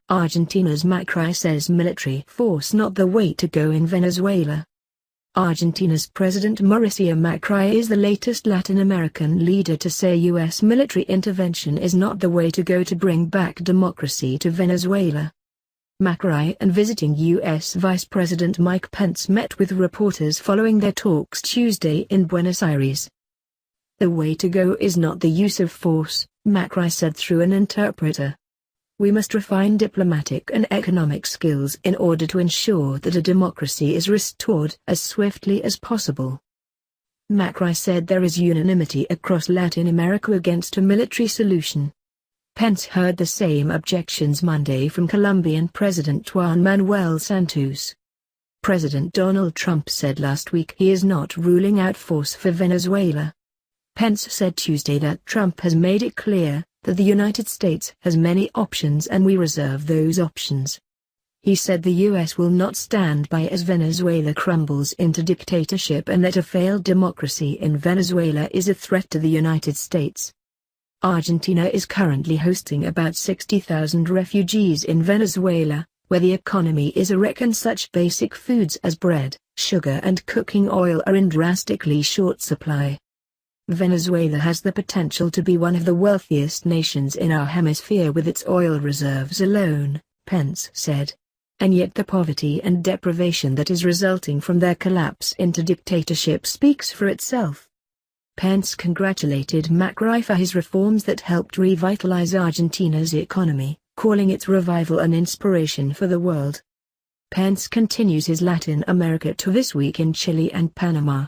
Argentina's Macri says military force not the way to go in Venezuela. Argentina's President Mauricio Macri is the latest Latin American leader to say U.S. military intervention is not the way to go to bring back democracy to Venezuela. Macri and visiting U.S. Vice President Mike Pence met with reporters following their talks Tuesday in Buenos Aires. The way to go is not the use of force, Macri said through an interpreter. We must refine diplomatic and economic skills in order to ensure that a democracy is restored as swiftly as possible. Macri said there is unanimity across Latin America against a military solution. Pence heard the same objections Monday from Colombian President Juan Manuel Santos. President Donald Trump said last week he is not ruling out force for Venezuela. Pence said Tuesday that Trump has made it clear that the United States has many options and we reserve those options. He said the U.S. will not stand by as Venezuela crumbles into dictatorship and that a failed democracy in Venezuela is a threat to the United States. Argentina is currently hosting about 60,000 refugees in Venezuela, where the economy is a wreck and such basic foods as bread, sugar and cooking oil are in drastically short supply. Venezuela has the potential to be one of the wealthiest nations in our hemisphere with its oil reserves alone, Pence said. And yet the poverty and deprivation that is resulting from their collapse into dictatorship speaks for itself. Pence congratulated Macri for his reforms that helped revitalize Argentina's economy, calling its revival an inspiration for the world. Pence continues his Latin America tour this week in Chile and Panama.